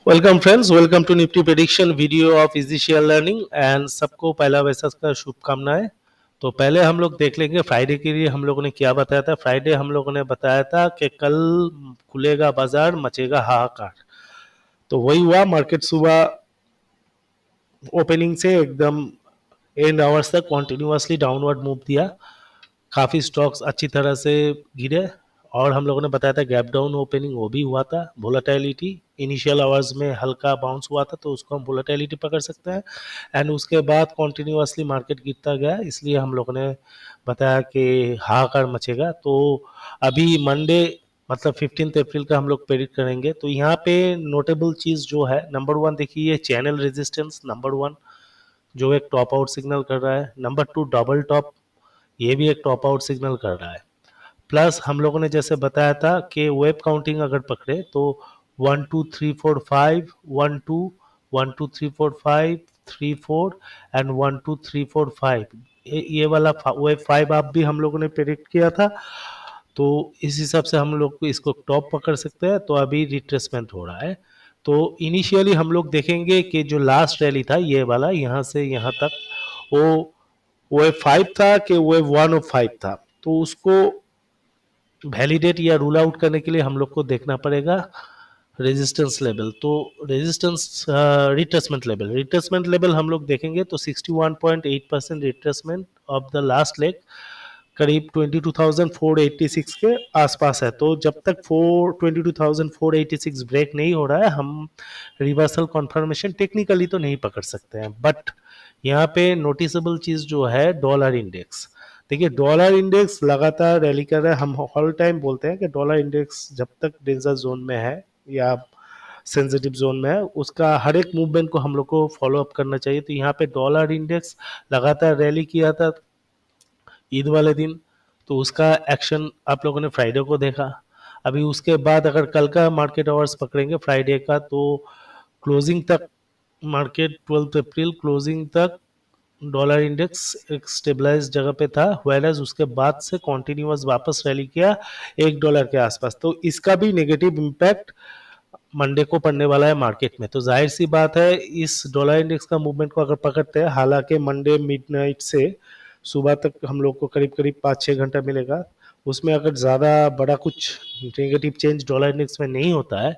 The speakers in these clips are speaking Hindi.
Welcome friends, welcome to Nifty prediction video of easy share learning and सबको पहला वैसा का शुभकामनाएं। तो पहले हम लोग देख लेंगे फ्राइडे के लिए हम लोगों ने क्या बताया था। फ्राइडे हम लोगों ने बताया था कि कल खुलेगा बाजार, मचेगा हाहाकार। तो वही हुआ। मार्केट सुबह ओपनिंग से एकदम एंड आवर्स तक कॉन्टिन्यूसली डाउनवर्ड मूव दिया। काफ़ी स्टॉक्स अच्छी तरह से गिरे और हम लोगों ने बताया था गैप डाउन ओपनिंग वो भी हुआ था। वोलेटिलिटी इनिशियल आवर्स में हल्का बाउंस हुआ था, तो उसको हम वोलेटिलिटी पकड़ सकते हैं। एंड उसके बाद कॉन्टिन्यूसली मार्केट गिरता गया, इसलिए हम लोगों ने बताया कि हाहाकार मचेगा। तो अभी मंडे मतलब 15 अप्रैल का हम लोग प्रेडिक्ट करेंगे। तो यहाँ पे नोटेबल चीज़ जो है, नंबर वन देखिए, ये चैनल रेजिस्टेंस नंबर वन जो एक टॉप आउट सिग्नल कर रहा है। नंबर टू डबल टॉप, ये भी एक टॉप आउट सिग्नल कर रहा है। प्लस हम लोगों ने जैसे बताया था कि वेब काउंटिंग अगर पकड़े तो 1 2 3 4 5 1 2 3 4 5 3 4 एंड 1 2 3 4 5, ये वाला वेब 5 आप भी हम लोगों ने प्रेडिक्ट किया था। तो इस हिसाब से हम लोग इसको टॉप पकड़ सकते हैं। तो अभी रिट्रेसमेंट हो रहा है। तो इनिशियली हम लोग देखेंगे कि जो लास्ट रैली था ये वाला, यहाँ से यहाँ तक, वो वेव 5 था कि वेव 1 और 5 था। तो उसको वैलिडेट या रूल आउट करने के लिए हम लोग को देखना पड़ेगा रेजिस्टेंस लेवल। तो रेजिस्टेंस रिट्रेसमेंट लेवल हम लोग देखेंगे तो 61.8% retracement of the last leg करीब 22,486 के आसपास है। तो जब तक 22,486 ब्रेक नहीं हो रहा है, हम रिवर्सल कॉन्फर्मेशन टेक्निकली तो नहीं पकड़ सकते हैं। बट यहाँ पे नोटिसेबल चीज जो है डॉलर इंडेक्स। देखिए, डॉलर इंडेक्स लगातार रैली कर रहा है। हम हर टाइम बोलते हैं कि डॉलर इंडेक्स जब तक डेंजर जोन में है या सेंसिटिव जोन में है, उसका हर एक मूवमेंट को हम लोग को फॉलो अप करना चाहिए। तो यहाँ पे डॉलर इंडेक्स लगातार रैली किया था ईद वाले दिन, तो उसका एक्शन आप लोगों ने फ्राइडे को देखा। अभी उसके बाद अगर कल का मार्केट आवर्स पकड़ेंगे फ्राइडे का, तो क्लोजिंग तक मार्केट 12 अप्रैल क्लोजिंग तक डॉलर इंडेक्स एक स्टेबलाइज जगह पे था, वेरएज उसके बाद से कॉन्टिन्यूअस वापस रैली किया $1 के आसपास। तो इसका भी नेगेटिव इम्पैक्ट मंडे को पड़ने वाला है मार्केट में। तो जाहिर सी बात है, इस डॉलर इंडेक्स का मूवमेंट को अगर पकड़ते हैं, हालांकि मंडे मिडनाइट से सुबह तक हम लोग को करीब करीब 5-6 घंटा मिलेगा, उसमें अगर ज़्यादा बड़ा कुछ नेगेटिव चेंज डॉलर इंडेक्स में नहीं होता है,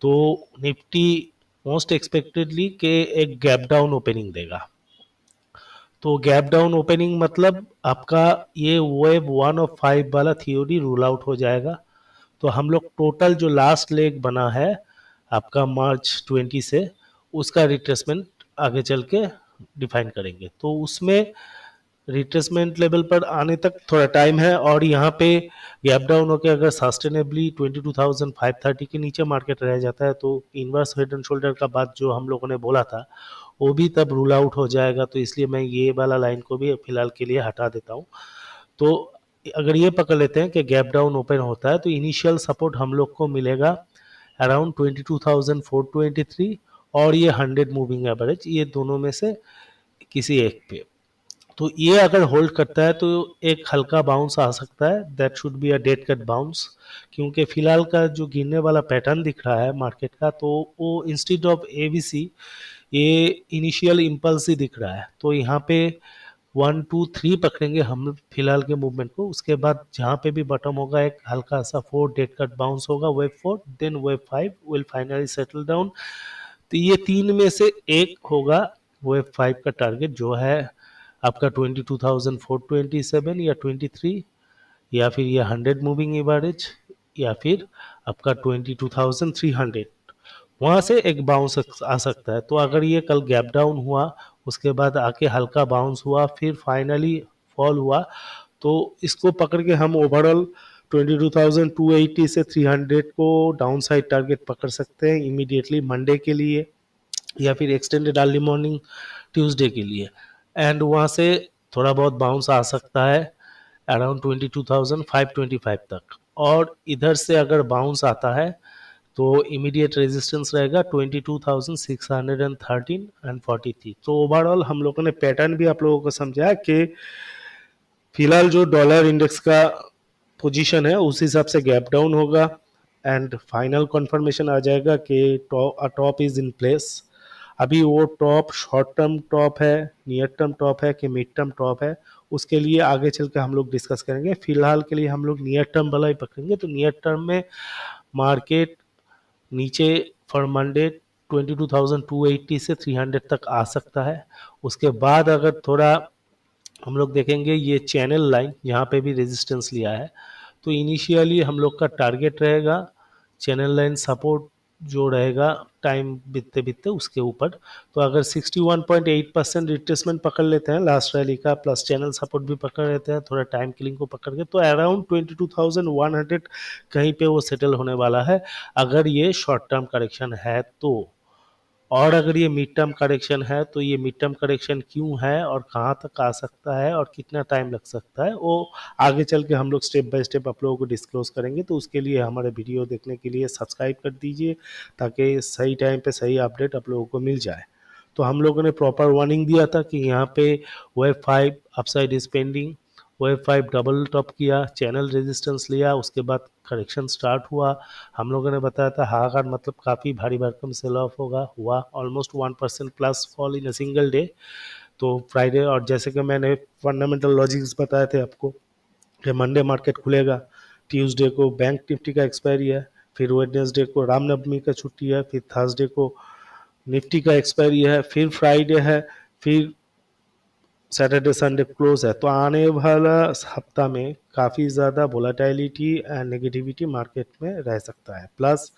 तो निफ्टी मोस्ट एक्सपेक्टेडली के एक गैप डाउन ओपनिंग देगा। तो गैप डाउन ओपनिंग मतलब आपका ये वेव 1 और 5 वाला थियोरी रूल आउट हो जाएगा। तो हम लोग टोटल जो लास्ट लेग बना है आपका मार्च 20 से, उसका रिट्रेसमेंट आगे चल के डिफाइन करेंगे। तो उसमें रिट्रेसमेंट लेवल पर आने तक थोड़ा टाइम है। और यहाँ पे गैप डाउन होकर अगर सस्टेनेबली 22,530 के नीचे मार्केट रह जाता है, तो इनवर्स हेड एंड शोल्डर का बात जो हम लोगों ने बोला था वो भी तब रूल आउट हो जाएगा। तो इसलिए मैं ये वाला लाइन को भी फिलहाल के लिए हटा देता हूँ। तो अगर ये पकड़ लेते हैं कि गैप डाउन ओपन होता है, तो इनिशियल सपोर्ट हम लोग को मिलेगा अराउंड 22,423 और ये 100 मूविंग एवरेज, ये दोनों में से किसी एक पे। तो ये अगर होल्ड करता है तो एक हल्का बाउंस आ सकता है, that should be a dead cat bounce. क्योंकि फिलहाल का जो गिरने वाला पैटर्न दिख रहा है मार्केट का, तो वो इंस्टेड ऑफ एवीसी ये इनिशियल इम्पल्स ही दिख रहा है। तो यहाँ पे 1 2 3 पकड़ेंगे हम फिलहाल के मूवमेंट को। उसके बाद जहाँ पे भी बटम होगा एक हल्का सा 4 डेड कट बाउंस होगा, wave 4, then wave 5 will finally settle down. तो ये तीन में से एक होगा वेव 5 का टारगेट, जो है आपका 22,427 या 23, या फिर ये 100 मूविंग एवरेज, या फिर आपका 22,300। वहां से एक बाउंस आ सकता है। तो अगर ये कल गैप डाउन हुआ, उसके बाद आके हल्का बाउंस हुआ, फिर फाइनली फॉल हुआ, तो इसको पकड़ के हम ओवरऑल 22,280 से 300 को डाउन साइड टारगेट पकड़ सकते हैं इमीडिएटली मंडे के लिए, या फिर एक्सटेंडेड अर्ली मॉर्निंग ट्यूसडे के लिए। एंड वहाँ से थोड़ा बहुत बाउंस आ सकता है अराउंड 22,525 तक। और इधर से अगर बाउंस आता है तो इमीडिएट रेजिस्टेंस रहेगा 22,613 एंड 43। तो ओवरऑल हम लोगों ने पैटर्न भी आप लोगों को समझाया कि फिलहाल जो डॉलर इंडेक्स का पोजीशन है उस हिसाब से गैप डाउन होगा, एंड फाइनल कंफर्मेशन आ जाएगा कि टॉप इज इन प्लेस। अभी वो टॉप शॉर्ट टर्म टॉप है, नियर टर्म टॉप है कि मिड टर्म टॉप है, उसके लिए आगे चल के हम लोग डिस्कस करेंगे। फिलहाल के लिए हम लोग नियर टर्म वाला ही पकड़ेंगे। तो नियर टर्म में मार्केट नीचे फॉर मंडे 22,280 से 300 तक आ सकता है। उसके बाद अगर थोड़ा हम लोग देखेंगे ये चैनल लाइन यहाँ पे भी रेजिस्टेंस लिया है, तो इनिशियली हम लोग का टारगेट रहेगा चैनल लाइन सपोर्ट जो रहेगा टाइम बीतते बीतते उसके ऊपर। तो अगर 61.8% रिट्रेसमेंट पकड़ लेते हैं लास्ट रैली का, प्लस चैनल सपोर्ट भी पकड़ लेते हैं थोड़ा टाइम किलिंग को पकड़ के, तो अराउंड 22,100 कहीं पे वो सेटल होने वाला है अगर ये शॉर्ट टर्म करेक्शन है तो। और अगर ये मिड टर्म करेक्शन है तो ये मिड टर्म करेक्शन क्यों है और कहाँ तक आ सकता है और कितना टाइम लग सकता है, वो आगे चल के हम लोग स्टेप बाय स्टेप आप लोगों को डिस्क्लोज करेंगे। तो उसके लिए हमारे वीडियो देखने के लिए सब्सक्राइब कर दीजिए ताकि सही टाइम पे सही अपडेट आप लोगों को मिल जाए। तो हम लोगों ने प्रॉपर वार्निंग दिया था कि यहाँ पे web 5 upside is pending, web 5 double top किया, चैनल रेजिस्टेंस लिया, उसके बाद करेक्शन स्टार्ट हुआ। हम लोगों ने बताया था हाहाकार मतलब काफ़ी भारी भरकम सेल ऑफ होगा, हुआ almost 1% plus fall in a single day. तो फ्राइडे, और जैसे कि मैंने फंडामेंटल लॉजिक्स बताए थे आपको कि मंडे मार्केट खुलेगा, ट्यूसडे को बैंक निफ्टी का एक्सपायरी है, फिर वेडनेसडे को रामनवमी का छुट्टी है, फिर थर्सडे को निफ्टी का एक्सपायरी है, फिर फ्राइडे है, फिर सैटरडे संडे क्लोज है। तो आने वाला हफ्ता में काफ़ी ज़्यादा वोलाटिलिटी एंड नेगेटिविटी मार्केट में रह सकता है। प्लस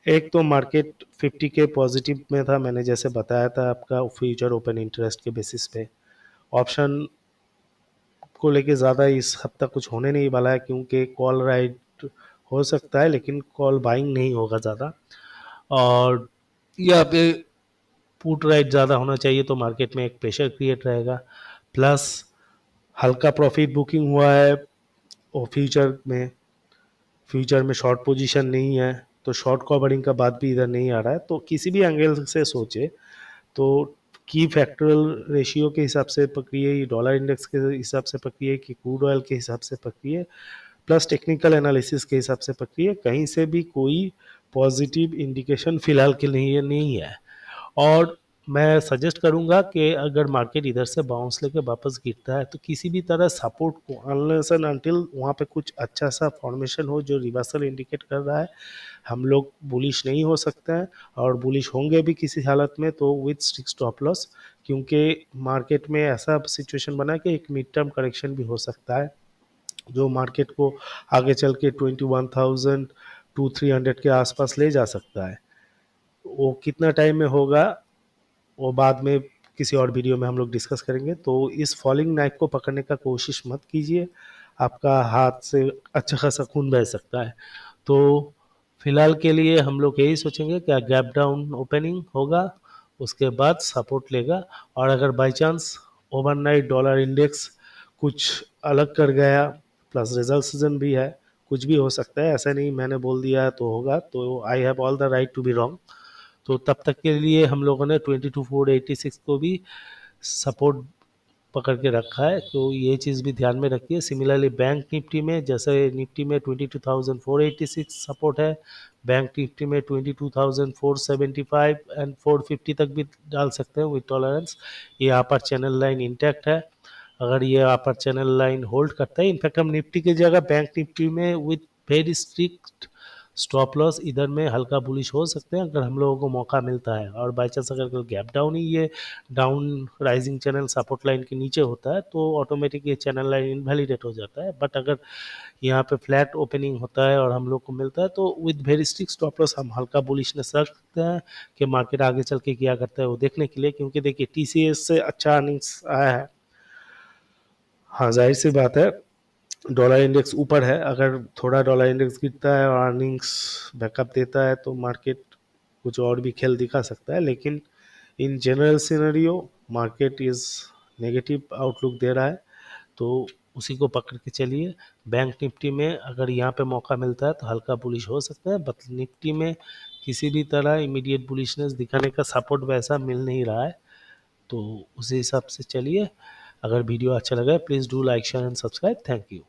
एक तो मार्केट 50 के पॉजिटिव में था, मैंने जैसे बताया था आपका फ्यूचर ओपन इंटरेस्ट के बेसिस पे। ऑप्शन को लेके ज़्यादा इस हफ्ता कुछ होने नहीं वाला है क्योंकि कॉल राइट हो सकता है लेकिन कॉल बाइंग नहीं होगा ज़्यादा, और यहाँ पे पुट राइट ज़्यादा होना चाहिए तो मार्केट में एक प्रेशर क्रिएट रहेगा। प्लस हल्का प्रॉफिट बुकिंग हुआ है और फ्यूचर में शॉर्ट पोजीशन नहीं है, तो शॉर्ट कवरिंग का बात भी इधर नहीं आ रहा है। तो किसी भी एंगल से सोचे तो की फैक्टरल रेशियो के हिसाब से पकड़िए, डॉलर इंडेक्स के हिसाब से पकड़िए कि क्रूड ऑयल के हिसाब से पकड़िए, प्लस टेक्निकल एनालिसिस के हिसाब से पकड़िए, कहीं से भी कोई पॉजिटिव इंडिकेशन फिलहाल के लिए नहीं है। और मैं सजेस्ट करूंगा कि अगर मार्केट इधर से बाउंस लेके वापस गिरता है तो किसी भी तरह सपोर्ट को अनलेस एंड अनटिल वहाँ पे कुछ अच्छा सा फॉर्मेशन हो जो रिवर्सल इंडिकेट कर रहा है, हम लोग बुलिश नहीं हो सकते हैं। और बुलिश होंगे भी किसी हालत में तो विथ स्ट्रिक्ट स्टॉप लॉस, क्योंकि मार्केट में ऐसा सिचुएशन बना कि एक मिड टर्म करेक्शन भी हो सकता है जो मार्केट को आगे चल के 21,200-300 के आसपास ले जा सकता है। वो कितना टाइम में होगा वो बाद में किसी और वीडियो में हम लोग डिस्कस करेंगे। तो इस फॉलिंग नाइफ को पकड़ने का कोशिश मत कीजिए, आपका हाथ से अच्छा खासा खून बह सकता है। तो फिलहाल के लिए हम लोग यही सोचेंगे कि गैप डाउन ओपनिंग होगा, उसके बाद सपोर्ट लेगा, और अगर by chance overnight dollar index कुछ अलग कर गया, प्लस रिजल्ट सीजन भी है, कुछ भी हो सकता है, ऐसा नहीं मैंने बोल दिया तो होगा, तो I have all the right to be wrong. तो तब तक के लिए हम लोगों ने 22,486 को भी सपोर्ट पकड़ के रखा है, तो ये चीज़ भी ध्यान में रखिए। सिमिलरली बैंक निफ्टी में जैसे निफ्टी में 22,486 सपोर्ट है, बैंक निफ्टी में 22,475 एंड 450 तक भी डाल सकते हैं विद टॉलरेंस। ये अपर चैनल लाइन इंटैक्ट है, अगर ये अपर चैनल लाइन होल्ड करता है, इनफैक्ट हम निफ्टी की जगह बैंक निफ्टी में with very strict stop loss इधर में हल्का बुलिश हो सकते हैं अगर हम लोगों को मौका मिलता है। और बाई चांस अगर गैप डाउन ही ये down rising channel support line के नीचे होता है तो ऑटोमेटिक ये चैनल लाइन इनवैलिडेट हो जाता है। बट अगर यहाँ पे फ्लैट ओपनिंग होता है और हम लोग को मिलता है तो with very strict stop loss हम हल्का बुलिशनेस रख सकते हैं कि मार्केट आगे चल के क्या करता है वो देखने के लिए, क्योंकि देखिए टीसीएस से अच्छा अर्निंग्स आया है। हाँ, जाहिर सी बात है डॉलर इंडेक्स ऊपर है, अगर थोड़ा डॉलर इंडेक्स गिरता है और अर्निंग्स बैकअप देता है तो मार्केट कुछ और भी खेल दिखा सकता है, लेकिन in general scenario market is negative outlook दे रहा है, तो उसी को पकड़ के चलिए। बैंक निफ्टी में अगर यहाँ पे मौका मिलता है तो हल्का बुलिश हो सकता है, बट निफ्टी में किसी भी तरह इमीडिएट बुलिशनेस दिखाने का सपोर्ट वैसा मिल नहीं रहा है, तो उसी हिसाब से चलिए। अगर वीडियो अच्छा लगा please do like share and subscribe. Thank you.